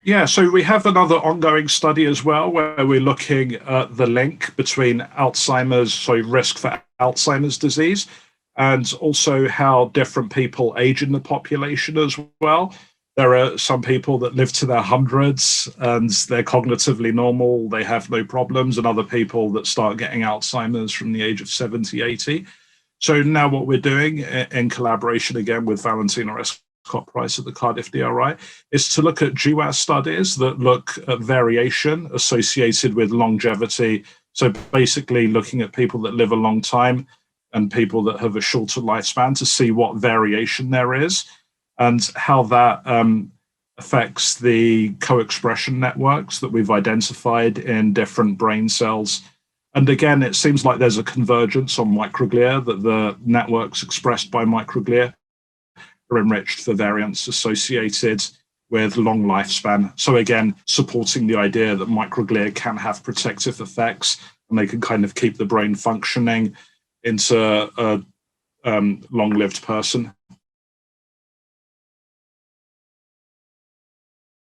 Yeah, so we have another ongoing study as well where we're looking at the link between Alzheimer's, so risk for Alzheimer's disease, and also how different people age in the population as well. There are some people that live to their hundreds and they're cognitively normal, they have no problems, and other people that start getting Alzheimer's from the age of 70, 80. So now what we're doing in collaboration again with Valentina Scott Price at the Cardiff DRI is to look at GWAS studies that look at variation associated with longevity. So basically looking at people that live a long time and people that have a shorter lifespan to see what variation there is and how that affects the co-expression networks that we've identified in different brain cells. And again, it seems like there's a convergence on microglia, that the networks expressed by microglia are enriched for variants associated with long lifespan. So again, supporting the idea that microglia can have protective effects and they can kind of keep the brain functioning into a long-lived person.